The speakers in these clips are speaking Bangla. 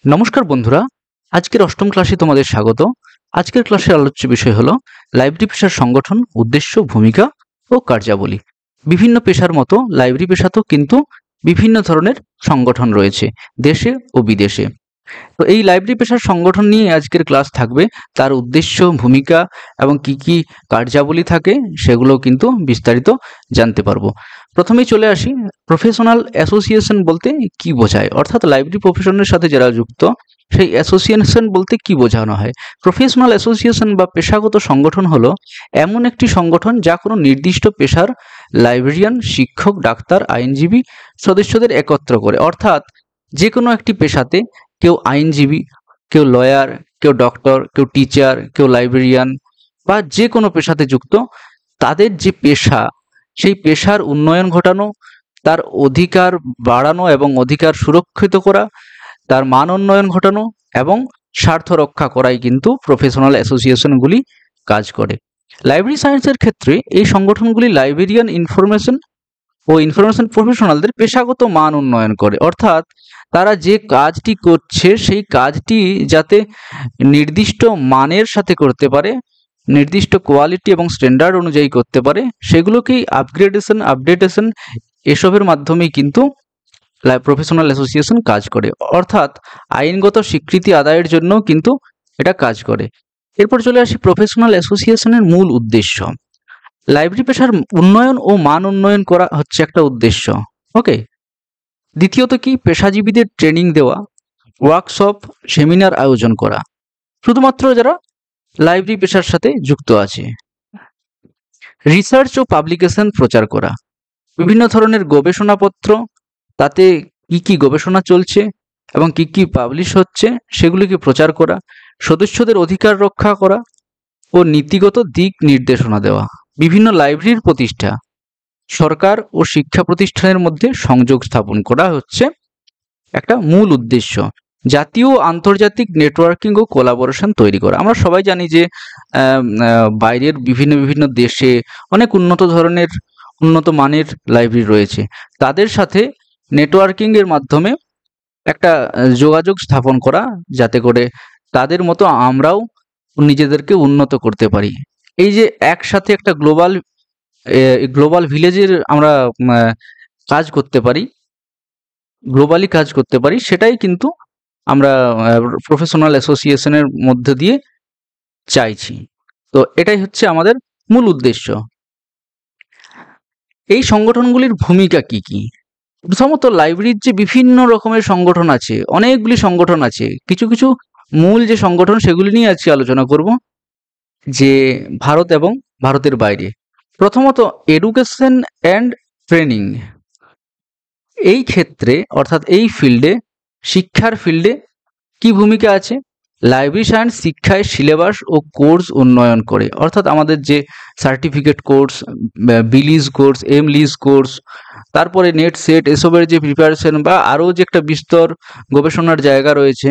নমস্কার বন্ধুরা, আজকের অষ্টম ক্লাসে তোমাদের স্বাগত। আজকের ক্লাসের আলোচ্য বিষয় হলো লাইব্রেরি পেশার সংগঠন, উদ্দেশ্য, ভূমিকা ও কার্যাবলী। বিভিন্ন পেশার মতো লাইব্রেরি পেশাতেও কিন্তু বিভিন্ন ধরনের সংগঠন রয়েছে দেশে ও বিদেশে। তো এই লাইব্রেরি পেশার সংগঠন নিয়ে আজকের ক্লাস থাকবে। তার উদ্দেশ্য, ভূমিকা এবং কি কার্যাবলী থাকে সেগুলো কিন্তু বিস্তারিত জানতে পারবো। প্রথমেই চলে আসি, প্রফেশনাল অ্যাসোসিয়েশন বলতে কি বোঝায়, অর্থাৎ লাইব্রেরি প্রফেশনের সাথে যারা যুক্ত সেই অ্যাসোসিয়েশন বলতে কি বোঝানো হয়। প্রফেশনাল অ্যাসোসিয়েশন বা পেশাগত সংগঠন হলো এমন একটি সংগঠন যা কোনো নির্দিষ্ট পেশার লাইব্রেরিয়ান, শিক্ষক, ডাক্তার, আইনজীবী সদস্যদের একত্র করে। অর্থাৎ যে কোনো একটি পেশাতে কেউ আইনজীবী, কেউ লয়ার, কেউ ডক্টর, কেউ টিচার, কেউ লাইব্রেরিয়ান বা যে কোনো পেশাতে যুক্ত, তাদের যে পেশা সেই পেশার উন্নয়ন ঘটানো, তার অধিকার বাড়ানো এবং অধিকার সুরক্ষিত করা, তার মান উন্নয়ন ঘটানো এবং স্বার্থ রক্ষা করাই কিন্তু প্রফেশনাল অ্যাসোসিয়েশনগুলি কাজ করে। লাইব্রেরি সায়েন্সের ক্ষেত্রে এই সংগঠনগুলি লাইব্রেরিয়ান ও ইনফরমেশন প্রফেশনালদের পেশাগত মান উন্নয়ন করে। অর্থাৎ তারা যে কাজটি করছে সেই কাজটি যাতে নির্দিষ্ট মানের সাথে করতে পারে, নির্দিষ্ট কোয়ালিটি এবং স্ট্যান্ডার্ড অনুযায়ী করতে পারে, সেগুলোকেই আপডেটেশন এসবের মাধ্যমেই কিন্তু প্রফেশনাল অ্যাসোসিয়েশন কাজ করে। অর্থাৎ আইনগত স্বীকৃতি আদায়ের জন্য কিন্তু এটা কাজ করে। এরপর চলে আসি প্রফেশনাল অ্যাসোসিয়েশনের মূল উদ্দেশ্য। লাইব্রেরি পেশার উন্নয়ন ও মান উন্নয়ন করা হচ্ছে একটা উদ্দেশ্য। ওকে। দ্বিতীয়ত কি, পেশাজীবীদের ট্রেনিং দেওয়া, ওয়ার্কশপ, সেমিনার আয়োজন করা, শুধুমাত্র যারা লাইব্রেরি পেশার সাথে যুক্ত আছে। রিসার্চ ও পাবলিকেশন প্রচার করা, বিভিন্ন ধরনের গবেষণাপত্র, তাতে কি গবেষণা চলছে এবং কি পাবলিশ হচ্ছে সেগুলিকে প্রচার করা, সদস্যদের অধিকার রক্ষা করা ও নীতিগত দিক নির্দেশনা দেওয়া। বিভিন্ন লাইব্রেরির প্রতিষ্ঠা, সরকার ও শিক্ষা প্রতিষ্ঠানের মধ্যে সংযোগ স্থাপন করা হচ্ছে একটা মূল উদ্দেশ্য। জাতীয় ও আন্তর্জাতিক নেটওয়ার্কিং ও কোলাবোরেশন তৈরি করা। আমরা সবাই জানি যে বাইরের বিভিন্ন দেশে অনেক উন্নত মানের লাইব্রেরি রয়েছে। তাদের সাথে নেটওয়ার্কিং এর মাধ্যমে একটা যোগাযোগ স্থাপন করা, যাতে করে তাদের মতো আমরাও নিজেদেরকে উন্নত করতে পারি। এই যে একসাথে একটা গ্লোবাল ভিলেজের আমরা কাজ করতে পারি, গ্লোবালি কাজ করতে পারি, সেটাই কিন্তু আমরা প্রফেশনাল অ্যাসোসিয়েশনের মধ্যে দিয়ে চাইছি। তো এটাই হচ্ছে আমাদের মূল উদ্দেশ্য। এই সংগঠনগুলির ভূমিকা কি? প্রথমত, লাইব্রেরির যে বিভিন্ন রকমের সংগঠন আছে, অনেকগুলি সংগঠন আছে, কিছু মূল যে সংগঠন সেগুলি নিয়ে আজকে আলোচনা করব, যে ভারত এবং ভারতের বাইরে। প্রথমত, এডুকেশন অ্যান্ড ট্রেনিং। এই ক্ষেত্রে অর্থাৎ এই ফিল্ডে, শিক্ষার ফিল্ডে কি ভূমিকা আছে? লাইব্রেরি সায়েন্স শিক্ষায় সিলেবাস ও কোর্স উন্নয়ন করে। অর্থাৎ আমাদের যে সার্টিফিকেট কোর্স, বিলিজ কোর্স, এমলিজ কোর্স, তারপরে নেট সেট, এসবের যে প্রিপারেশন বা আরও যে একটা বিস্তর গবেষণার জায়গা রয়েছে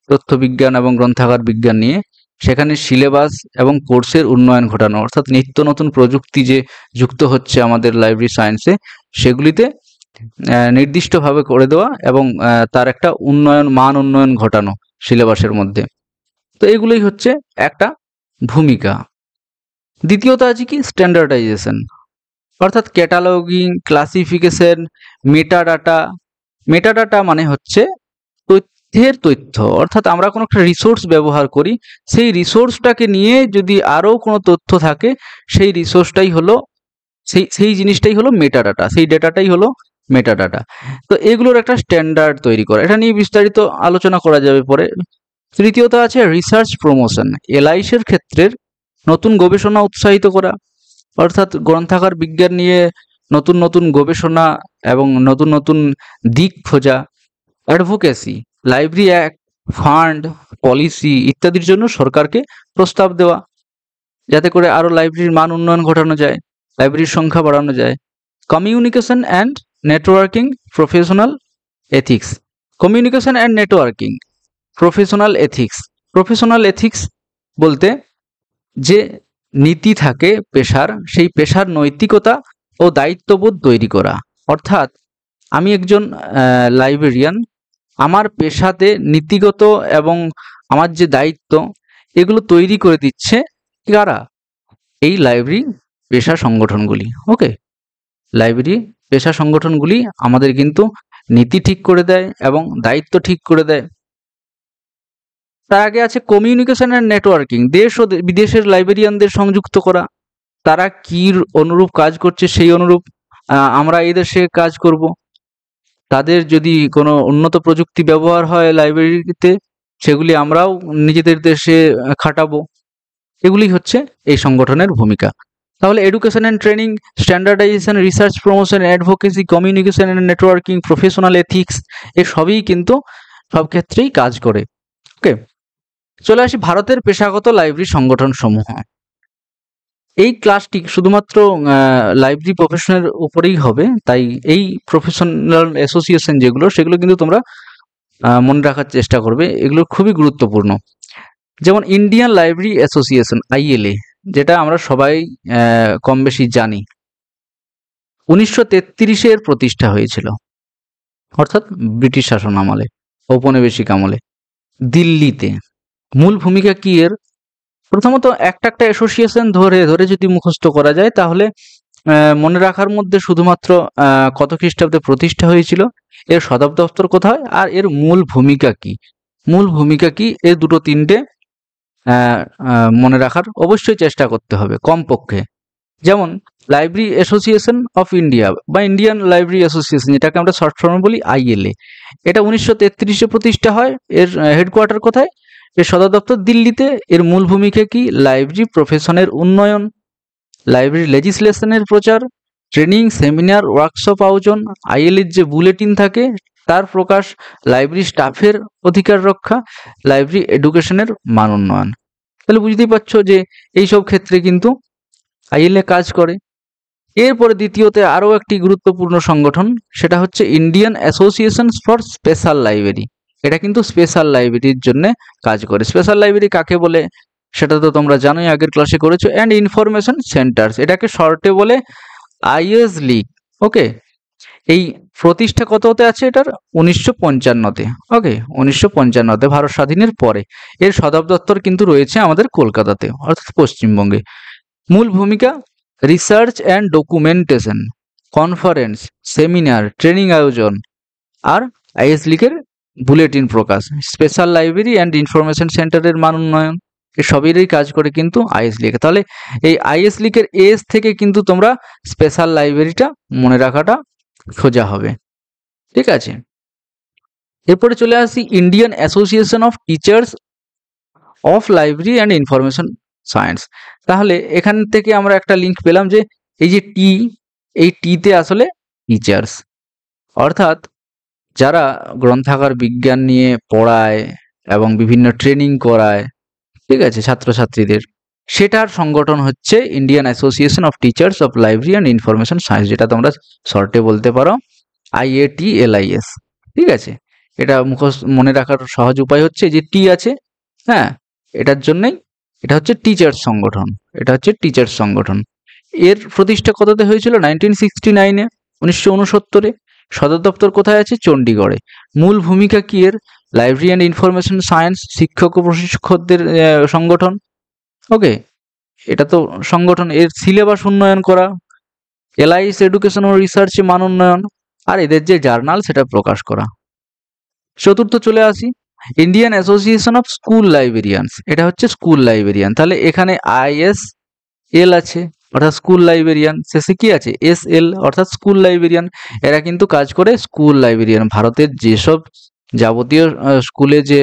তথ্য বিজ্ঞান এবং গ্রন্থাগার বিজ্ঞান নিয়ে, সেখানে সিলেবাস এবং কোর্সের উন্নয়ন ঘটানো। অর্থাৎ নিত্য নতুন প্রযুক্তি যে যুক্ত হচ্ছে আমাদের লাইব্রেরি সায়েন্সে, সেগুলিতে নির্দিষ্টভাবে করে দেওয়া এবং তার একটা মান উন্নয়ন ঘটানো সিলেবাসের মধ্যে। তো এগুলোই হচ্ছে একটা ভূমিকা। দ্বিতীয়ত আছে কি, স্ট্যান্ডার্ডাইজেশন, অর্থাৎ ক্যাটালগিং, ক্লাসিফিকেশন, মেটাডাটা মানে হচ্ছে তথ্য। অর্থাৎ আমরা কোনো একটা রিসোর্স ব্যবহার করি, সেই রিসোর্সটাকে নিয়ে যদি আরও কোনো তথ্য থাকে, সেই রিসোর্সটাই হলো সেই জিনিসটাই হলো মেটাডাটা, সেই ডেটাটাই হলো মেটাডাটা। তো এগুলোর একটা স্ট্যান্ডার্ড তৈরি করা, এটা নিয়ে বিস্তারিত আলোচনা করা যাবে পরে। তৃতীয়ত আছে রিসার্চ প্রমোশন, এলআইসির ক্ষেত্রের নতুন গবেষণা উৎসাহিত করা, অর্থাৎ গ্রন্থাগার বিজ্ঞান নিয়ে নতুন গবেষণা এবং নতুন দিক খোঁজা। Advocacy, library act, fund, policy ইত্যাদির জন্য সরকারকে প্রস্তাব দেওয়া, যাতে করে আরও লাইব্রেরির মান উন্নয়ন ঘটানো যায়, লাইব্রেরির সংখ্যা বাড়ানো যায়। Communication and networking professional ethics, communication and networking professional ethics বলতে যে নীতি থাকে পেশার, সেই পেশার নৈতিকতা ও দায়িত্ববোধ তৈরি করা। অর্থাৎ আমি একজন লাইব্রেরিয়ান, আমার পেশাতে নীতিগত এবং আমার যে দায়িত্ব এগুলো তৈরি করে দিচ্ছে কারা? এই লাইব্রেরি পেশা সংগঠনগুলি। ওকে, লাইব্রেরি পেশা সংগঠনগুলি আমাদের কিন্তু নীতি ঠিক করে দেয় এবং দায়িত্ব ঠিক করে দেয়। তার আগে আছে কমিউনিকেশন অ্যান্ড নেটওয়ার্কিং, দেশ ও বিদেশের লাইব্রেরিয়ানদের সংযুক্ত করা। তারা কি অনুরূপ কাজ করছে সেই অনুরূপ আমরা এই দেশে কাজ করব। তাদের যদি কোনো উন্নত প্রযুক্তি ব্যবহার হয় লাইব্রেরিতে, সেগুলি আমরাও নিজেদের দেশে খাটাবো। এগুলি হচ্ছে এই সংগঠনের ভূমিকা। তাহলে education and training, standardisation, research, promotion, advocacy, communication and networking, professional ethics, এর সবই কিন্তু সব ক্ষেত্রেই কাজ করে। ওকে, চলে আসি ভারতের পেশাগত লাইব্রেরি সংগঠন সমূহ। এই ক্লাসটি শুধুমাত্র লাইব্রেরি প্রফেশনের উপরেই হবে, তাই এই প্রফেশনাল অ্যাসোসিয়েশন যেগুলো সেগুলো কিন্তু তোমরা মনে রাখার চেষ্টা করবে, এগুলো খুবই গুরুত্বপূর্ণ। যেমন ইন্ডিয়ান লাইব্রেরি অ্যাসোসিয়েশন, ILA, যেটা আমরা সবাই কম বেশি জানি। 1933-এর প্রতিষ্ঠা হয়েছিল, অর্থাৎ ব্রিটিশ শাসন আমলে, ঔপনিবেশিক আমলে, দিল্লিতে। মূল ভূমিকা কি এর? প্রথমত একটা অ্যাসোসিয়েশন ধরে ধরে যদি মুখস্থ করা যায় তাহলে মনে রাখার মধ্যে শুধুমাত্র কত খ্রিস্টাব্দে প্রতিষ্ঠা হয়েছিল, এর সদর দপ্তর কোথায়, আর এর মূল ভূমিকা কি। মূল ভূমিকা কি, এর দুটো তিনটে মনে রাখার অবশ্যই চেষ্টা করতে হবে কমপক্ষে। যেমন লাইব্রেরি অ্যাসোসিয়েশন অফ ইন্ডিয়া বা ইন্ডিয়ান লাইব্রেরি অ্যাসোসিয়েশন, যেটাকে আমরা শর্ট ফর্মে বলি ILA, এটা 1933-এ প্রতিষ্ঠা হয়। এর হেডকোয়ার্টার কোথায়? এর সদর দপ্তর দিল্লিতে। এর মূল ভূমিকা কি? লাইব্রেরি প্রফেশনের উন্নয়ন, লাইব্রেরি লেজিসলেশনের প্রচার, ট্রেনিং, সেমিনার, ওয়ার্কশপ আয়োজন, ILAর যে বুলেটিন থাকে তার প্রকাশ, লাইব্রেরি স্টাফের অধিকার রক্ষা, লাইব্রেরি এডুকেশনের মান উন্নয়ন। তাহলে বুঝতেই পারছো যে এইসব ক্ষেত্রে কিন্তু ILA কাজ করে। এরপরে দ্বিতীয়তে আরও একটি গুরুত্বপূর্ণ সংগঠন, সেটা হচ্ছে Indian association for special library. এটা কিন্তু স্পেশাল লাইব্রেরির জন্য কাজ করে। স্পেশাল লাইব্রেরি কাকে বলে সেটা তো তোমরা জানোই, আগের ক্লাসে করেছো। অ্যান্ড ইনফরমেশন সেন্টার্স, এটাকে শর্টে বলে ISLIC। ওকে, এই প্রতিষ্ঠা কত হতে আছে এটার? 1955-তে। ওকে, 1955-তে, ভারত স্বাধীনের পরে। এর সদর দপ্তর কিন্তু রয়েছে আমাদের কলকাতাতে, অর্থাৎ পশ্চিমবঙ্গে। মূল ভূমিকা research and documentation, conference, seminar, training আয়োজন, আর ISLIC-এর বুলেটিন প্রকাশ, স্পেশাল লাইব্রেরি অ্যান্ড ইনফরমেশন সেন্টারের মান উন্নয়ন, এর সবেরই কাজ করে কিন্তু ISLIC। তাহলে এই ISLIC-এর এস থেকে কিন্তু তোমরা স্পেশাল লাইব্রেরিটা মনে রাখাটা সোজা হবে। ঠিক আছে, এরপরে চলে আসি Indian association of teachers of library and information science. তাহলে এখান থেকে আমরা একটা লিঙ্ক পেলাম যে এই যে টি, এই টিতে আসলে টিচার্স, অর্থাৎ যারা গ্রন্থাগার বিজ্ঞান নিয়ে পড়ায় এবং বিভিন্ন ট্রেনিং করায়, ঠিক আছে, ছাত্রছাত্রীদের, সেটার সংগঠন হচ্ছে Indian association of teachers of library and information science, যেটা তোমরা শর্টে বলতে পারো IATLIS। ঠিক আছে, এটা মুখস্থ মনে রাখার সহজ উপায় হচ্ছে যে টি আছে, হ্যাঁ, এটার জন্যই এটা হচ্ছে টিচার্স সংগঠন, এটা হচ্ছে টিচার্স সংগঠন। এর প্রতিষ্ঠা কততে হয়েছিল? 1969-এ, 1969-এ। সদর দপ্তর কোথায় আছে? চণ্ডীগড়ে। মূল ভূমিকা কি এর? লাইব্রেরি অ্যান্ড ইনফরমেশন সায়েন্স, শিক্ষক ও প্রশিক্ষকদের সংগঠন। ওকে, এটা তো সংগঠন। এর সিলেবাস উন্নয়ন করা, LIS এডুকেশন ও রিসার্চে মান উন্নয়ন, আর এদের যে জার্নাল সেটা প্রকাশ করা। চতুর্থ চলে আসি ইন্ডিয়ান অ্যাসোসিয়েশন অফ স্কুল লাইব্রেরিয়ানস, এটা হচ্ছে স্কুল লাইব্রেরিয়ান। তাহলে এখানে ISL আছে, অর্থাৎ স্কুল লাইব্রেরিয়ান, শেষে কি আছে? SL, অর্থাৎ স্কুল লাইব্রেরিয়ান। এরা কিন্তু কাজ করে স্কুল লাইব্রেরিয়ান, ভারতের যেসব যাবতীয় স্কুলে যে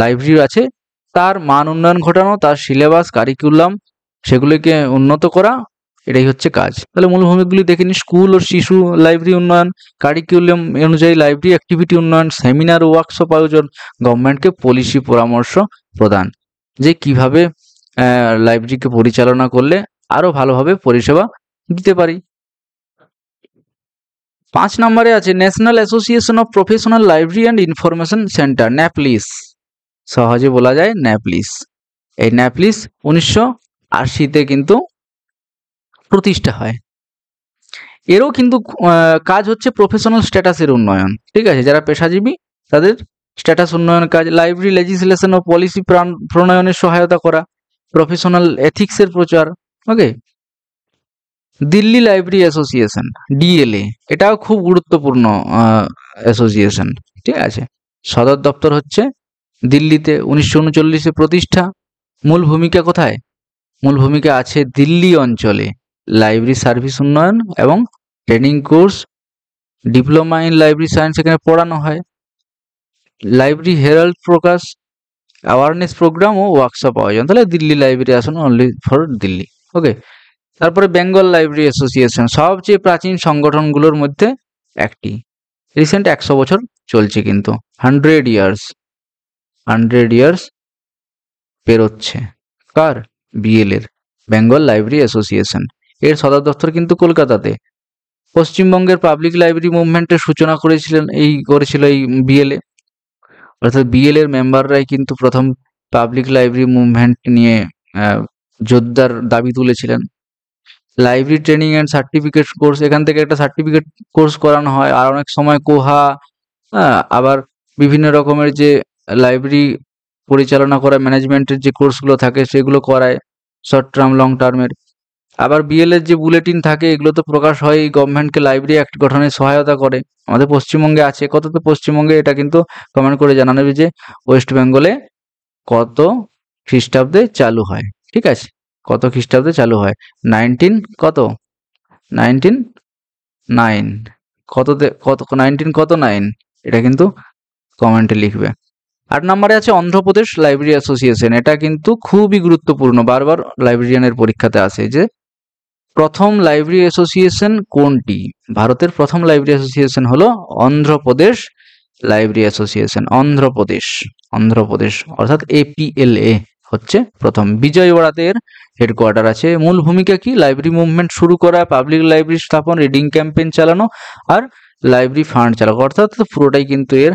লাইব্রেরি আছে তার মান উন্নয়ন ঘটানো, তার সিলেবাস, কারিকুলাম, সেগুলিকে উন্নত করা, এটাই হচ্ছে কাজ। তাহলে মূল ভূমিকাগুলি দেখে নিই। স্কুল ও শিশু লাইব্রেরি উন্নয়ন, কারিকুলাম অনুযায়ী লাইব্রেরি অ্যাক্টিভিটি উন্নয়ন, সেমিনার ও ওয়ার্কশপ আয়োজন, গভর্নমেন্টকে পলিসি পরামর্শ প্রদান, যে কিভাবে লাইব্রেরিকে পরিচালনা করলে আরো ভালোভাবে পরিষেবা দিতে পারি। 5 নম্বরে আছে national association of professional library and information centre, NAPLIS, সহজে বলা যায় NAPLIS। এই NAPLIS 1980-তে কিন্তু প্রতিষ্ঠা হয়। এরও কিন্তু কাজ হচ্ছে প্রফেশনাল স্ট্যাটাসের উন্নয়ন, ঠিক আছে, যারা পেশাজীবী তাদের স্ট্যাটাস উন্নয়ন কাজ, লাইব্রেরি লেজিসলেশন ও পলিসি প্রণয়নের সহায়তা করা, প্রফেশনাল এথিক্সের প্রচার। ওকে, দিল্লি লাইব্রেরি অ্যাসোসিয়েশন ডিএলএ, এটাও খুব গুরুত্বপূর্ণ অ্যাসোসিয়েশন, ঠিক আছে। সদর দপ্তর হচ্ছে দিল্লিতে, 1939-এ প্রতিষ্ঠা। মূল ভূমিকা কোথায়? মূল ভূমিকা আছে দিল্লি অঞ্চলে লাইব্রেরি সার্ভিস উন্নয়ন এবং training course, diploma in library science এখানে পড়ানো হয়। লাইব্রেরি হেরাল্ড প্রকাশ, অ্যাওয়ারনেস প্রোগ্রাম ও ওয়ার্কশপ আয়োজন। তাহলে দিল্লি লাইব্রেরি আসুন, অনলি ফর দিল্লি। ওকে, তারপরে বেঙ্গল লাইব্রেরি অ্যাসোসিয়েশন, সবচেয়ে প্রাচীন সংগঠনগুলোর মধ্যে একটি, রিসেন্ট 100 বছর চলছে, কিন্তু 100 ইয়ার্স পেরোচ্ছে। কার? বিএল এর, বেঙ্গল লাইব্রেরি অ্যাসোসিয়েশন। এর সদর দপ্তর কিন্তু কলকাতাতে। পশ্চিমবঙ্গের পাবলিক লাইব্রেরি মুভমেন্টের সূচনা করেছিল এই বিএলএ, অর্থাৎ বিএল এর মেম্বাররাই কিন্তু প্রথম পাবলিক লাইব্রেরি মুভমেন্ট নিয়ে জোরদার দাবি তুলেছিলেন। Library training and certificate course, এখান থেকে একটা সার্টিফিকেট কোর্স করানো হয়, আর অনেক সময় কোহা, আবার বিভিন্ন রকমের যে লাইব্রেরি পরিচালনা করা ম্যানেজমেন্টের যে কোর্সগুলো থাকে সেগুলো করায়, শর্ট টার্ম লং টার্মের। আবার বিএল এর যে বুলেটিন থাকে এগুলো তো প্রকাশ হয়, গভর্নমেন্টকে লাইব্রেরি অ্যাক্ট গঠনে সহায়তা করে। আমাদের পশ্চিমবঙ্গে আছে কত? তো পশ্চিমবঙ্গে এটা কিন্তু কমেন্ট করে জানানো যে ওয়েস্ট বেঙ্গলে কত খ্রিস্টাব্দে চালু হয়, ঠিক আছে, কত খ্রিস্টাব্দে চালু হয়? 19 কত? 1909 কততে, কত 19 কত 9, এটা কিন্তু কমেন্টে লিখবে। 8 নম্বরে আছে অন্ধ্রপ্রদেশ লাইব্রেরি অ্যাসোসিয়েশন, এটা কিন্তু খুবই গুরুত্বপূর্ণ, বারবার লাইব্রেরিয়ানের পরীক্ষাতে আসে যে প্রথম লাইব্রেরি অ্যাসোসিয়েশন কোনটি? ভারতের প্রথম লাইব্রেরি অ্যাসোসিয়েশন হলো অন্ধ্রপ্রদেশ লাইব্রেরি অ্যাসোসিয়েশন, অন্ধ্রপ্রদেশ অর্থাৎ APLA হচ্ছে প্রথম। বিজয়ওয়াড়াতে এর হেডকোয়ার্টার আছে। মূল ভূমিকা কি? লাইব্রেরি মুভমেন্ট শুরু করা, পাবলিক লাইব্রেরি স্থাপন, রিডিং ক্যাম্পেইন চালানো আর লাইব্রেরি ফান্ড চালানো, অর্থাৎ পুরোটাই কিন্তু এর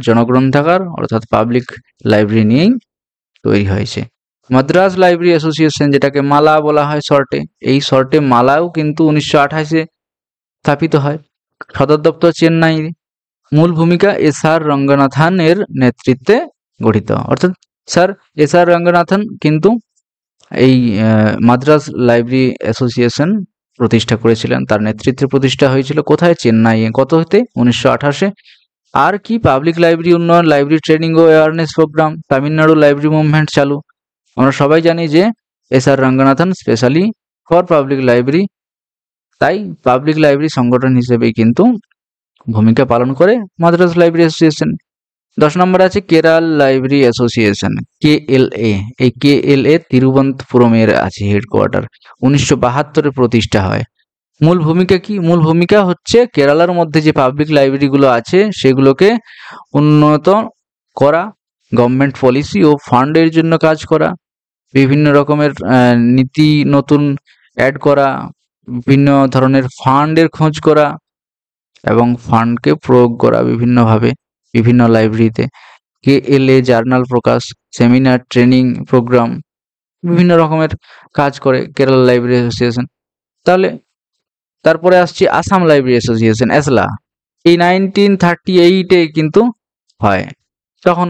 জনগ্রন্থাগার অর্থাৎ পাবলিক লাইব্রেরি নিয়েই তৈরি হয়েছে। মাদ্রাজ লাইব্রেরি অ্যাসোসিয়েশন, যেটাকে মালা বলা হয় শর্টে, এই শর্টে মালাও কিন্তু 1928-এ স্থাপিত হয়। সদর দপ্তর চেন্নাই। মূল ভূমিকা SR রঙ্গনাথন এর নেতৃত্বে গঠিত, অর্থাৎ স্যার SR রঙ্গনাথন কিন্তু এই মাদ্রাজ লাইব্রেরি অ্যাসোসিয়েশন প্রতিষ্ঠা করেছিলেন, তার নেতৃত্বে প্রতিষ্ঠা হয়েছিল। কোথায়? চেন্নাইয়ে। কত হতে? 1928-এ। আর কি? পাবলিক লাইব্রেরি উন্নয়ন, লাইব্রেরি ট্রেনিং ও awareness programme, Tamil Nadu library movement চালু। আমরা সবাই জানি যে SR Ranganathan specially for public library, তাই পাবলিক লাইব্রেরি সংগঠন হিসেবেই কিন্তু ভূমিকা পালন করে মাদ্রাজ লাইব্রেরি অ্যাসোসিয়েশন। 10 নম্বর আছে কেরাল লাইব্রেরি অ্যাসোসিয়েশন, KLA। এই KLA তিরুবনন্তপুরমের আছে হেডকোয়ার্টার, 1972-এ প্রতিষ্ঠা হয়। মূল ভূমিকা কি? মূল ভূমিকা হচ্ছে কেরালার মধ্যে যে পাবলিক লাইব্রেরিগুলো আছে সেগুলোকে উন্নত করা, গভর্নমেন্ট পলিসি ও ফান্ডের জন্য কাজ করা, বিভিন্ন রকমের নীতি নতুন অ্যাড করা, বিভিন্ন ধরনের ফান্ডের খোঁজ করা এবং ফান্ডকে প্রয়োগ করা বিভিন্নভাবে বিভিন্ন লাইব্রেরিতে। KLA জার্নাল প্রকাশ, সেমিনার, ট্রেনিং প্রোগ্রাম, বিভিন্ন রকমের কাজ করে কেরালা লাইব্রেরি অ্যাসোসিয়েশন। তাহলে তারপরে আসছে আসাম লাইব্রেরি অ্যাসোসিয়েশন, ASLA। এই 1938-এ কিন্তু হয়, তখন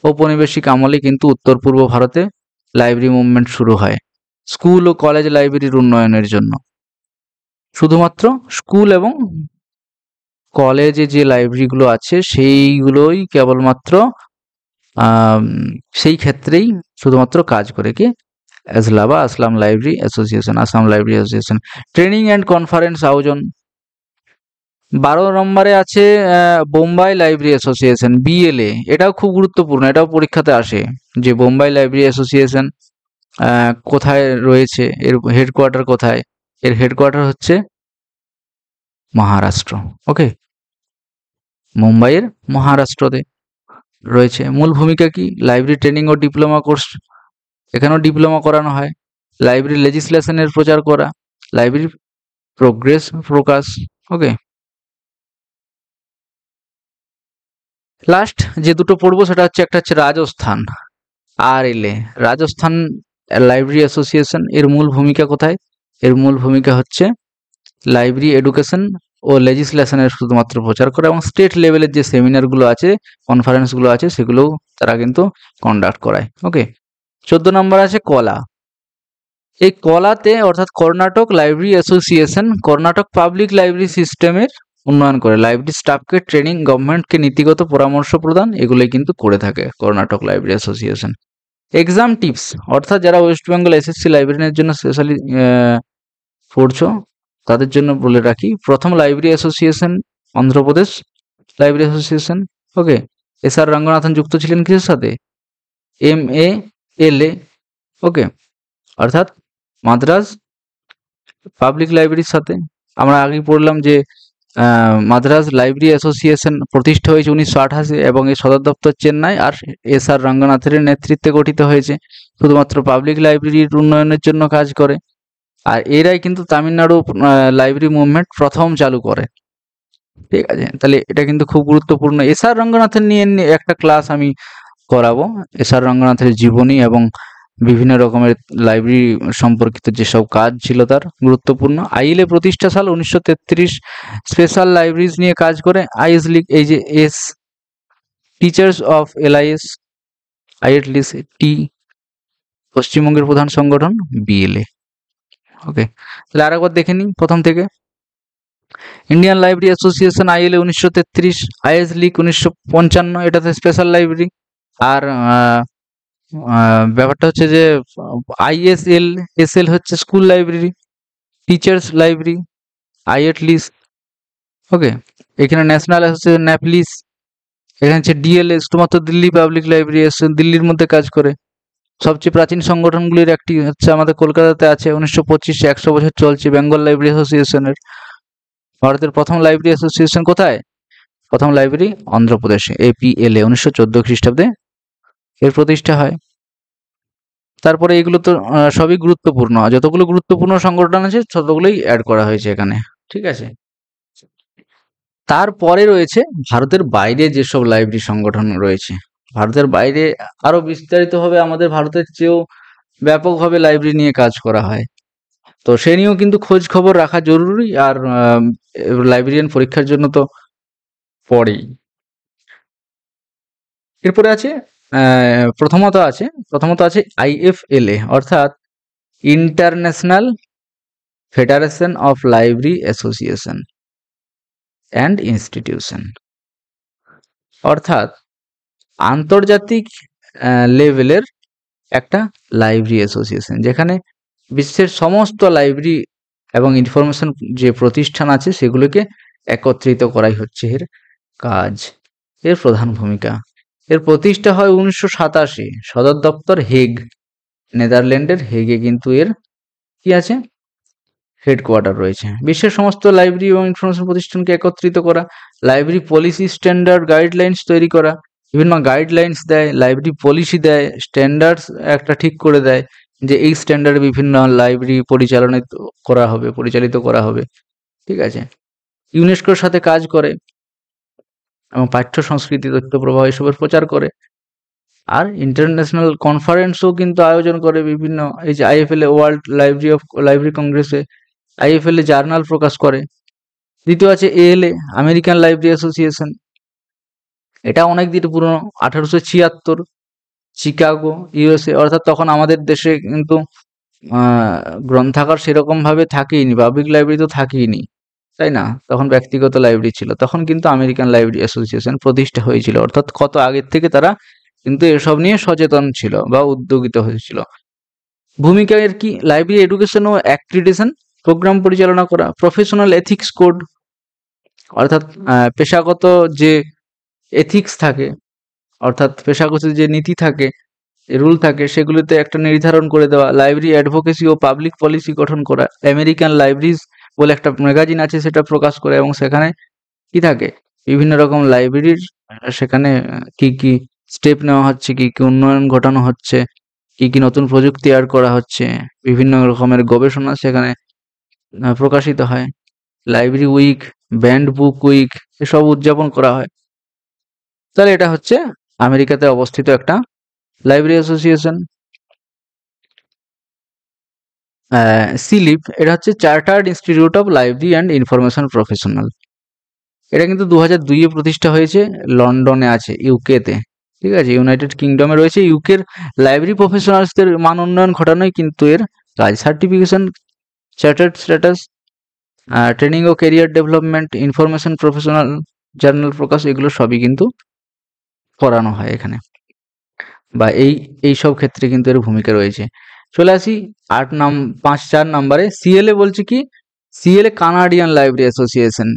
ঔপনিবেশিক আমলে কিন্তু উত্তর পূর্ব ভারতে লাইব্রেরি মুভমেন্ট শুরু হয় স্কুল ও কলেজ লাইব্রেরির উন্নয়নের জন্য। শুধুমাত্র স্কুল এবং কলেজে যে লাইব্রেরিগুলো আছে সেইগুলোই কেবলমাত্র সেই ক্ষেত্রেই শুধুমাত্র কাজ করে কি ASLA বা Assam library association, Assam library association. Training and conference আয়োজন। 12 নম্বরে আছে বোম্বাই লাইব্রেরি অ্যাসোসিয়েশন, BLA। এটাও খুব গুরুত্বপূর্ণ, এটাও পরীক্ষাতে আসে যে বোম্বাই লাইব্রেরি অ্যাসোসিয়েশন কোথায় রয়েছে, এর হেডকোয়ার্টার কোথায়? এর হেডকোয়ার্টার হচ্ছে মহারাষ্ট্র। ওকে, মুম্বাইয়ের মহারাষ্ট্রতে রয়েছে। মূল ভূমিকা কি? লাইব্রেরি ট্রেনিং ও ডিপ্লোমা কোর্স, এখানেও ডিপ্লোমা করানো হয়। লাইব্রেরি লেজিসলেশনের প্রচার করা, লাইব্রেরি প্রোগ্রেস প্রকাশ। ওকে, লাস্ট যে দুটো পড়বো সেটা হচ্ছে, একটা হচ্ছে Rajasthan RLA, Rajasthan library association. এর মূল ভূমিকা কোথায়? এর মূল ভূমিকা হচ্ছে লাইব্রেরি এডুকেশন ও লেজিসলেশনের শুধুমাত্র প্রচার করে, এবং স্টেট লেভেলের যে সেমিনারগুলো আছে, কনফারেন্সগুলো আছে, সেগুলোও তারা কিন্তু কন্ডাক্ট করায়। ওকে, 14 নম্বর আছে কলা। এই কলাতে অর্থাৎ Karnataka library association Karnataka public library সিস্টেমের উন্নয়ন করে, লাইব্রেরি স্টাফকে ট্রেনিং, গভর্নমেন্টকে নীতিগত পরামর্শ প্রদান, এগুলোই কিন্তু করে থাকে Karnataka library association. Exam tips, অর্থাৎ যারা ওয়েস্ট বেঙ্গল এসএসসি লাইব্রেরিয়ানের জন্য স্পেশালি পড়ছো তাদের জন্য বলে রাখি, প্রথম library association Andhra Pradesh library association. Okay, S R. Ranganathan যুক্ত ছিলেন কিসের সাথে? MALA। ওকে, অর্থাৎ মাদ্রাজ পাবলিক লাইব্রেরির সাথে। আমরা আগেই পড়লাম যে মাদ্রাজ লাইব্রেরি অ্যাসোসিয়েশন প্রতিষ্ঠা হয়েছে 1988 এবং এর সদর দপ্তর চেন্নাই, আর এস.আর. রঙ্গনাথের নেতৃত্বে গঠিত হয়েছে, শুধুমাত্র পাবলিক লাইব্রেরির উন্নয়নের জন্য কাজ করে। আর এরাই কিন্তু তামিলনাড়ু লাইব্রেরি মুভমেন্ট প্রথম চালু করে। ঠিক আছে, তাহলে এটা কিন্তু খুব গুরুত্বপূর্ণ। এস.আর. রঙ্গনাথের নিয়ে একটা ক্লাস আমি করাবো, এস.আর. রঙ্গনাথের জীবনী এবং বিভিন্ন রকমের লাইব্রেরি সম্পর্কিত যেসব কাজ ছিল তার গুরুত্বপূর্ণ। আইএলএ প্রতিষ্ঠা সাল 1933, স্পেশাল লাইব্রেরিজ নিয়ে কাজ করে। আইএস লিগ, এই যে S, teachers of LIS, ILTS T, পশ্চিমবঙ্গের প্রধান সংগঠন BLA। ওকে, তাহলে আরেকবার দেখে নিই প্রথম থেকে। Indian library association ILA 1933, is league 1955, এটাতে স্পেশাল লাইব্রেরি। আর ব্যাপারটা হচ্ছে যে ISL হচ্ছে স্কুল লাইব্রেরি, টিচার্স লাইব্রেরি, আইএটলিস। ওকে, এখানে ন্যাশনাল অ্যাসোসিয়েশন ন্যাপলিস, এখানে হচ্ছে DLA, শুধুমাত্র দিল্লি পাবলিক লাইব্রেরি অ্যাসোসিয়েশন, দিল্লির মধ্যে কাজ করে। সবচেয়ে প্রাচীন সংগঠনগুলির একটি হচ্ছে আমাদের কলকাতাতে আছে, 1925, 100 বছর চলছে, বেঙ্গল লাইব্রেরি অ্যাসোসিয়েশনের। ভারতের প্রথম লাইব্রেরি অ্যাসোসিয়েশন কোথায়? প্রথম লাইব্রেরি অন্ধ্রপ্রদেশে, APLA, 1914 খ্রিস্টাব্দে এর প্রতিষ্ঠা হয়। তারপরে এগুলো তো সবই গুরুত্বপূর্ণ, যতগুলো গুরুত্বপূর্ণ সংগঠন আছে ততগুলোই অ্যাড করা হয়েছে এখানে। ঠিক আছে, তারপরে রয়েছে ভারতের বাইরে যেসব লাইব্রেরি সংগঠন রয়েছে। ভারতের বাইরে আরো বিস্তারিতভাবে আমাদের ভারতের চেয়েও ব্যাপকভাবে লাইব্রেরি নিয়ে কাজ করা হয়, তো সে নিয়েও কিন্তু খোঁজ খবর রাখা জরুরি। আর লাইব্রেরিয়ান পরীক্ষার জন্য তো পড়েই। এরপরে আছে প্রথমত আছে IFLA, অর্থাৎ international federation of library association and institution, অর্থাৎ আন্তর্জাতিক লেভেলের একটা লাইব্রেরি অ্যাসোসিয়েশন, যেখানে বিশ্বের সমস্ত লাইব্রেরি এবং ইনফরমেশন যে প্রতিষ্ঠান আছে সেগুলোকে একত্রিত করাই হচ্ছে এর কাজ, এর প্রধান ভূমিকা। এর প্রতিষ্ঠা হয় 1987, সদর দপ্তর হেগ, নেদারল্যান্ডের হেগে কিন্তু এর কি আছে, হেডকোয়ার্টার রয়েছে। বিশ্বের সমস্ত লাইব্রেরি এবং ইনফরমেশন প্রতিষ্ঠানকে একত্রিত করা, লাইব্রেরি পলিসি, স্ট্যান্ডার্ড, গাইডলাইন্স তৈরি করা, বিভিন্ন গাইডলাইন্স দেয়, লাইব্রেরি পলিসি দেয়, স্ট্যান্ডার্ডস একটা ঠিক করে দেয় যে এই স্ট্যান্ডার্ডে বিভিন্ন লাইব্রেরি পরিচালিত করা হবে। ঠিক আছে, ইউনেস্কোর সাথে কাজ করে এবং পাঠ্য সংস্কৃতি, তথ্য প্রবাহ এসবের প্রচার করে। আর ইন্টারন্যাশনাল কনফারেন্সও কিন্তু আয়োজন করে বিভিন্ন, এই যে IFLA ওয়ার্ল্ড লাইব্রেরি কংগ্রেসে IFLA জার্নাল প্রকাশ করে। দ্বিতীয় আছে ALA, আমেরিকান লাইব্রেরি অ্যাসোসিয়েশন, এটা অনেক দিন পুরনো, 1876, চিকাগো, USA। অর্থাৎ তখন আমাদের দেশে কিন্তু গ্রন্থাগার সেরকম ভাবে থাকেইনি, পাবলিক লাইব্রেরি তো থাকেইনি, তাই না? তখন ব্যক্তিগত লাইব্রেরি ছিল। তখন কিন্তু আমেরিকান লাইব্রেরি অ্যাসোসিয়েশন প্রতিষ্ঠা হয়েছিল, অর্থাৎ কত আগের থেকে তারা কিন্তু এসব নিয়ে সচেতন ছিল বা উদ্যোগিত হয়েছিল। ভূমিকা এর কি? লাইব্রেরি এডুকেশন ও অ্যাক্রিডিটেশন প্রোগ্রাম পরিচালনা করা, প্রফেশনাল এথিক্স কোড, অর্থাৎ পেশাগত যে এথিক্স থাকে, অর্থাৎ পেশাগত যে নীতি থাকে, রুল থাকে, সেগুলিতে একটা নির্ধারণ করে দেওয়া, লাইব্রেরি অ্যাডভোকেসি ও পাবলিক পলিসি গঠন করা, আমেরিকান লাইব্রেরিজ বলে একটা ম্যাগাজিন আছে সেটা প্রকাশ করে, এবং সেখানে কি থাকে, বিভিন্ন রকম লাইব্রেরির সেখানে কি কি স্টেপ নেওয়া হচ্ছে, কি কি উন্নয়ন ঘটানো হচ্ছে, কি কি নতুন প্রযুক্তি অ্যাড করা হচ্ছে, বিভিন্ন রকমের গবেষণা সেখানে প্রকাশিত হয়। লাইব্রেরি উইক, ব্যান্ড বুক উইক এসব উদযাপন করা হয়। তাহলে এটা হচ্ছে আমেরিকাতে অবস্থিত একটা লাইব্রেরি অ্যাসোসিয়েশন। সিলিপ, এটা হচ্ছে chartered institute of library and information professional. এটা কিন্তু 2002-এ প্রতিষ্ঠা হয়েছে, লন্ডনে আছে, ইউকেতে। ঠিক আছে, ইউনাইটেড কিংডমে রয়েছে। ইউকের লাইব্রেরি প্রফেশনালসদের মান উন্নয়ন ঘটানোই কিন্তু এর কাজ। সার্টিফিকেশন, চার্টার্ড স্ট্যাটাস, ট্রেনিং ও career development, information professional, journal প্রকাশ, এগুলো সবই কিন্তু করানো হয় এখানে, বা এই সব ক্ষেত্রে কিন্তু এর ভূমিকা রয়েছে। চলে আসি 4 নম্বরে। সিএলএ বলছে কি? CLA Canadian library association.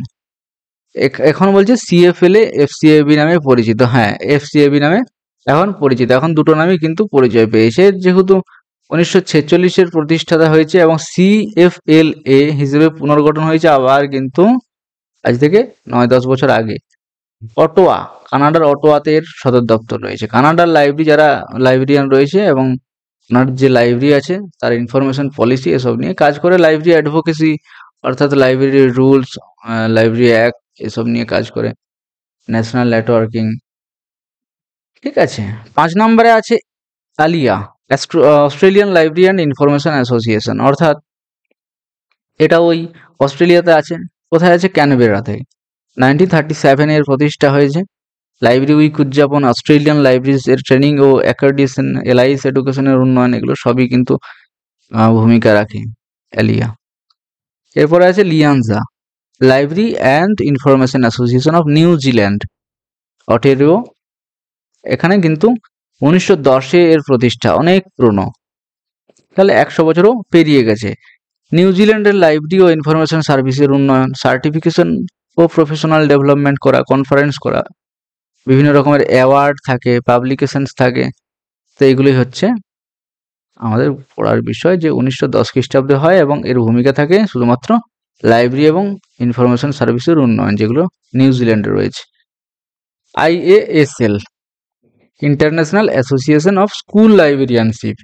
এখন বলছে সিএফএলএ এফসিএবি নামে পরিচিত। হ্যাঁ, এফসিএবি নামে এখন পরিচিত। এখন দুটো নামই কিন্তু পরিচয় পেয়েছে, যেহেতু 1946-এর প্রতিষ্ঠাতা হয়েছে এবং সিএফএলএ হিসেবে পুনর্গঠন হয়েছে আবার কিন্তু আজ থেকে 9-10 বছর আগে। অটোয়া, কানাডার অটোয়াতে এর সদর দপ্তর রয়েছে। কানাডার লাইব্রেরি, যারা লাইব্রেরিয়ান রয়েছে এবং ওনার যে লাইব্রেরি আছে তার ইনফরমেশন পলিসি এসব নিয়ে কাজ করে। লাইব্রেরি অ্যাডভোকেসি, অর্থাৎ লাইব্রেরি রুলস, লাইব্রেরি অ্যাক্ট, এসব নিয়ে কাজ করে। National networking. ঠিক আছে, 5 নম্বরে আছে ALIA, Australian library and information association, অর্থাৎ এটা ওই অস্ট্রেলিয়াতে আছে। কোথায় আছে? ক্যানবেরাতে। 1937 এর প্রতিষ্ঠা হয়েছে। লাইব্রেরি উইক উদযাপন, অস্ট্রেলিয়ান লাইব্রেরিজ এর ট্রেনিং ও অ্যাক্রেডিটেশন, এলআইএস এডুকেশনের উন্নয়ন, এগুলো সবই কিন্তু ভূমিকা রাখে এলিয়া। এরপরে আছে লিয়ানজা, library and information association of New Zealand, অটেরিও। এখানে কিন্তু 1910-এ এর প্রতিষ্ঠা, অনেক পুরনো, তাহলে 100 বছরও পেরিয়ে গেছে। নিউজিল্যান্ডের লাইব্রেরি ও ইনফরমেশন সার্ভিসের উন্নয়ন, সার্টিফিকেশন ও প্রফেশনাল ডেভেলপমেন্ট করা, কনফারেন্স করা, বিভিন্ন রকমের অ্যাওয়ার্ড থাকে, পাবলিকেশনস থাকে। তো এগুলোই হচ্ছে আমাদের পড়ার বিষয়, যে 1910 খ্রিস্টাব্দে হয় এবং এর ভূমিকা থাকে শুধুমাত্র লাইব্রেরি এবং ইনফরমেশন সার্ভিসের উন্নয়ন, যেগুলো নিউজিল্যান্ডে রয়েছে। আইএএসএল, ইন্টারন্যাশনাল অ্যাসোসিয়েশন অফ স্কুল লাইব্রেরিয়ানশিপ,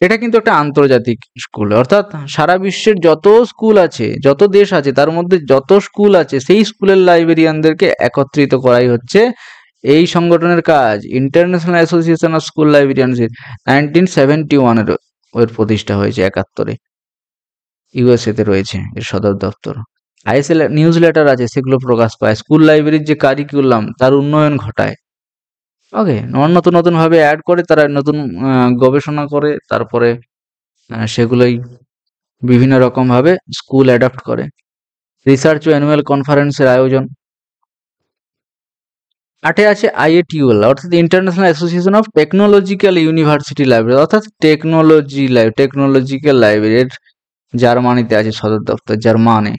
এটা কিন্তু একটা আন্তর্জাতিক স্কুল, অর্থাৎ সারা বিশ্বের যত স্কুল আছে, যত দেশ আছে, তার মধ্যে যত স্কুল আছে সেই স্কুলের লাইব্রেরিয়ানদেরকে একত্রিত করাই হচ্ছে এই সংগঠনের কাজ। ইন্টারন্যাশনাল অ্যাসোসিয়েশন অফ স্কুল লাইব্রেরিয়ানশিপ 1971-এর ওর প্রতিষ্ঠা হয়েছে, 71-এ। ইউএসএতে রয়েছে এর সদর দপ্তর। আইএসএল নিউজ লেটার আছে, সেগুলো প্রকাশ পায়। স্কুল লাইব্রেরির যে কারিকুলাম তার উন্নয়ন ঘটায়। ওকে, নতুন নতুন ভাবে অ্যাড করে, তারা নতুন গবেষণা করে, তারপরে সেগুলোই বিভিন্ন রকম ভাবে স্কুল অ্যাডাপ্ট করে। রিসার্চ ও অ্যানুয়াল কনফারেন্সের আয়োজন। 8-এ আছে আইএটিউএল, অর্থাৎ international association of technological university library, অর্থাৎ টেকনোলজিক্যাল লাইব্রেরির জার্মানিতে আছে সদর দপ্তর, জার্মানে।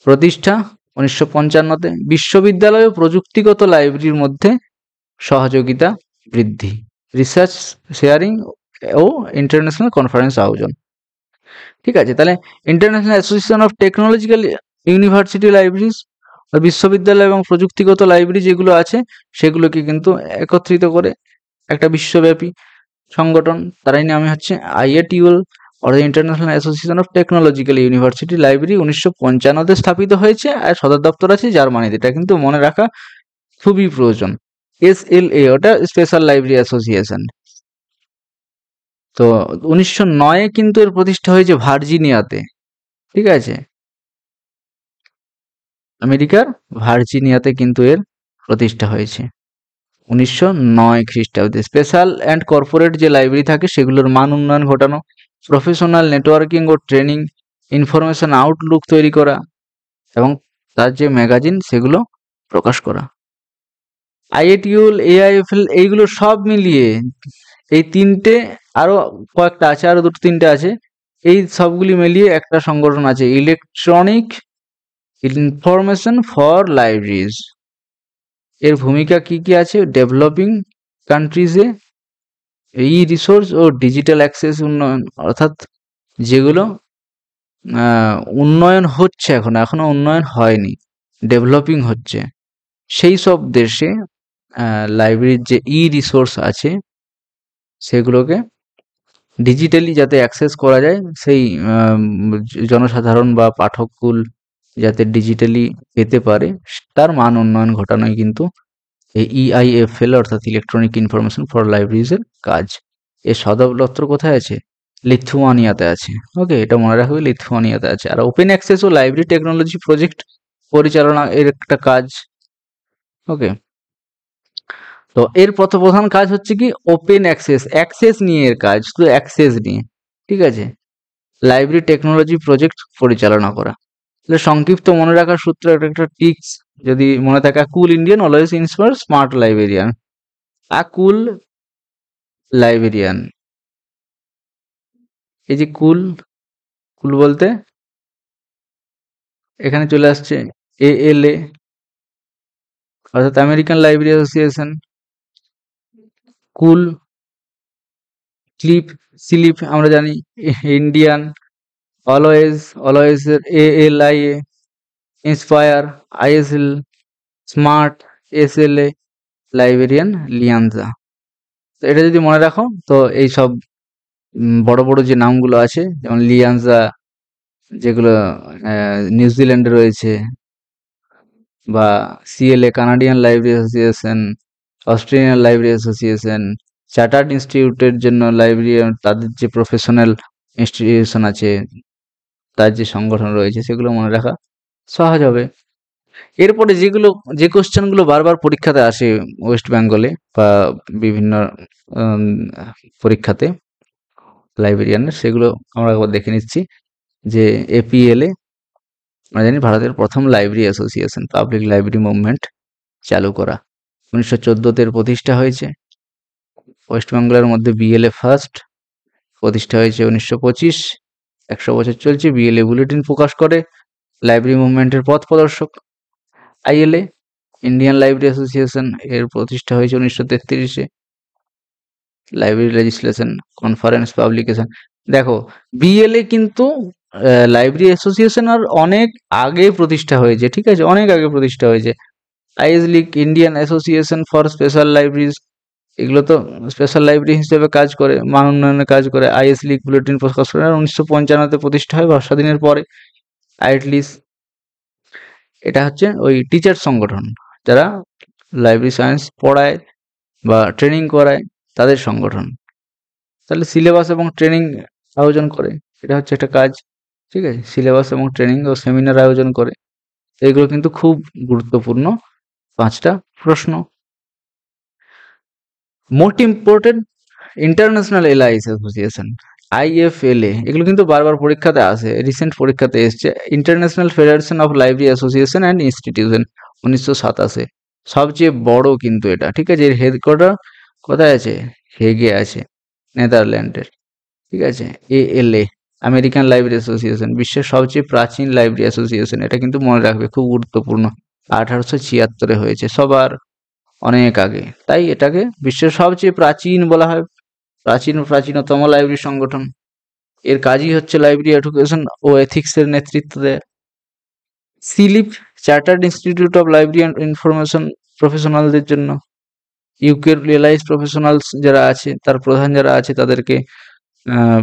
প্রতিষ্ঠা 1955-তে। বিশ্ববিদ্যালয় ও প্রযুক্তিগত লাইব্রেরির মধ্যে সহযোগিতা বৃদ্ধি, রিসার্চ শেয়ারিং ও ইন্টারন্যাশনাল কনফারেন্স আয়োজন। ঠিক আছে, তাহলে international association of technological university libraries, বিশ্ববিদ্যালয় এবং প্রযুক্তিগত লাইব্রেরি যেগুলো আছে সেগুলোকে কিন্তু একত্রিত করে একটা বিশ্বব্যাপী সংগঠন, তারাই নামে হচ্ছে আইএটিউএল, অর্থাৎ international association of technological university library. 1955-তে স্থাপিত হয়েছে আর সদর দপ্তর আছে জার্মানিতে। এটা কিন্তু মনে রাখা খুবই প্রয়োজন। এসএলএ, ওটা স্পেশাল লাইব্রেরি অ্যাসোসিয়েশন। তো 1909-এ কিন্তু এর প্রতিষ্ঠা হয়েছে ভার্জিনিয়াতে। ঠিক আছে, আমেরিকার ভার্জিনিয়াতে কিন্তু এর প্রতিষ্ঠা হয়েছে 1909 খ্রিস্টাব্দে। স্পেশাল অ্যান্ড কর্পোরেট যে লাইব্রেরি থাকে সেগুলোর মান উন্নয়ন ঘটানো, প্রফেশনাল নেটওয়ার্কিং ও ট্রেনিং, ইনফরমেশন আউটলুক তৈরি করা এবং তার যে ম্যাগাজিন সেগুলো প্রকাশ করা। আইএটিউএল, এআইএফএল, এইগুলো সব মিলিয়ে এই তিনটে, আরো কয়েকটা আছে, আরো দুটো তিনটে আছে, এই সবগুলি মিলিয়ে একটা সংগঠন আছে, ইলেকট্রনিক ইনফরমেশন ফর লাইব্রেরিজ। এর ভূমিকা কি কি আছে? ডেভেলপিং কান্ট্রিজে ই রিসোর্স ও ডিজিটাল অ্যাক্সেস উন্নয়ন, অর্থাৎ যেগুলো উন্নয়ন হচ্ছে, এখনো উন্নয়ন হয়নি, ডেভেলপিং হচ্ছে, সেই সব দেশে লাইব্রেরির যে ই রিসোর্স আছে সেগুলোকে ডিজিটালি যাতে অ্যাক্সেস করা যায়, সেই জনসাধারণ বা পাঠককুল যাতে ডিজিটালি পেতে পারে, তার মান উন্নয়ন ঘটানোই কিন্তু এই ইআইএফএল, অর্থাৎ ইলেকট্রনিক ইনফরমেশন ফর লাইব্রেরিজ এর কাজ। এর সদর দপ্তর কোথায় আছে? লিথুয়ানিয়াতে আছে। ওকে, এটা মনে রাখবে, লিথুয়ানিয়াতে আছে। আর ওপেন অ্যাক্সেস ও লাইব্রেরি টেকনোলজি প্রজেক্ট পরিচালনা এর একটা কাজ। ওকে, তো এর প্রধান কাজ হচ্ছে কি ওপেন অ্যাক্সেস, অ্যাক্সেস নিয়ে এর কাজ, শুধু অ্যাক্সেস নিয়ে, ঠিক আছে। লাইব্রেরি টেকনোলজি প্রজেক্ট পরিচালনা করা। তাহলে সংক্ষিপ্ত মনে রাখার সূত্র, একটা টিক্স যদি মনে থাকে, cool Indian always inspire smart librarian. Cool librarian, এই যে কুল, কুল বলতে এখানে চলে আসছে ALA, অর্থাৎ American library association. Cool, clip, slip আমরা জানি ইন্ডিয়ান, অলওয়েজ, অলওয়েজ এর ALIA, inspire ISL, smart SLA, librarian LIANZA. তো এটা যদি মনে রাখো, তো এই সব বড় বড় যে নামগুলো আছে, যেমন লিয়ানজা যেগুলো নিউজিল্যান্ডে রয়েছে, বা CLA Canadian library association, Australian library association, chartered ইনস্টিটিউটের জন্য লাইব্রেরি, তাদের যে প্রফেশনাল ইনস্টিটিউশন আছে, তার যে সংগঠন রয়েছে, সেগুলো মনে রাখা সহজ হবে। এরপরে যে কোশ্চেনগুলো বারবার পরীক্ষাতে আসে ওয়েস্ট বেঙ্গলে বা বিভিন্ন পরীক্ষাতে লাইব্রেরিয়ানের, সেগুলো আমরা একবার দেখে নিচ্ছি। যে APLA, আমরা জানি ভারতের প্রথম library association, public library movement চালু করা, 1914-তে প্রতিষ্ঠা হয়েছে। ওয়েস্ট বেঙ্গলের মধ্যে BLA ফার্স্ট, প্রতিষ্ঠা হয়েছে 1925, 100 বছর চলছে। BLA বুলেটিন প্রকাশ করে, লাইব্রেরি মুভমেন্টের পথ প্রদর্শক। ILA ইন্ডিয়ান লাইব্রেরি অ্যাসোসিয়েশন, এর প্রতিষ্ঠা হয়েছে 1933-এ। Library legislation, conference, publication. দেখো, BLA কিন্তু লাইব্রেরি অ্যাসোসিয়েশন আর অনেক আগে প্রতিষ্ঠা হয়েছে, ঠিক আছে, অনেক আগে প্রতিষ্ঠা হয়েছে। ISLIC Indian association for special libraries, এগুলো তো স্পেশাল লাইব্রেরি হিসেবে কাজ করে, মান উন্নয়নে কাজ করে। ISLIC বুলেটিন প্রকাশ করে 1955-তে প্রতিষ্ঠা হয়, স্বাধীনের পরে। আইটলিস, এটা হচ্ছে ওই টিচার সংগঠন, যারা লাইব্রেরি সায়েন্স পড়ায় বা ট্রেনিং করায়, তাদের সংগঠন। তাহলে সিলেবাস এবং ট্রেনিং আয়োজন করে, এটা হচ্ছে একটা কাজ, ঠিক আছে। সিলেবাস এবং ট্রেনিং ও সেমিনার আয়োজন করে, এগুলো কিন্তু খুব গুরুত্বপূর্ণ 5টা প্রশ্ন। মোস্ট ইম্পর্টেন্ট ইন্টারন্যাশনাল এলাইস অ্যাসোসিয়েশন, IFLA, এগুলো কিন্তু বারবার পরীক্ষাতে আসে, রিসেন্ট পরীক্ষাতে এসছে। International federation of library association and institution, 1987, সবচেয়ে বড় কিন্তু এটা, ঠিক আছে। এর হেডকোয়ার্টার কোথায় আছে? হেগে আছে, নেদারল্যান্ডের, ঠিক আছে। ALA আমেরিকান লাইব্রেরি অ্যাসোসিয়েশন, বিশ্বের সবচেয়ে প্রাচীন লাইব্রেরি অ্যাসোসিয়েশন, এটা কিন্তু মনে রাখবে, খুব গুরুত্বপূর্ণ। 1876-এ হয়েছে, সবার অনেক আগে, তাই এটাকে বিশ্বের সবচেয়ে প্রাচীন বলা হয়, প্রাচীনতম লাইব্রেরি সংগঠন। এর কাজই হচ্ছে লাইব্রেরি এডুকেশন ও এথিক্সের নেতৃত্ব দেয়। CILIP chartered institute of library and information প্রফেশনালদের জন্য। ইউকের রিয়েলাইজ প্রফেশনালস যারা আছে, তার প্রধান যারা আছে, তাদেরকে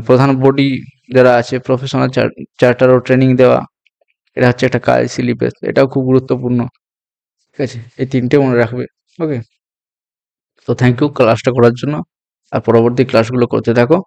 প্রধান বডি যারা আছে, প্রফেশনাল চার্টার ও ট্রেনিং দেওয়া, এটা হচ্ছে একটা কাজ সিলিপের, এটাও খুব গুরুত্বপূর্ণ, ঠিক আছে। এই 3টে মনে রাখবে। ওকে, তো থ্যাংক ইউ ক্লাসটা করার জন্য, আর পরবর্তী ক্লাসগুলো করতে থাকো।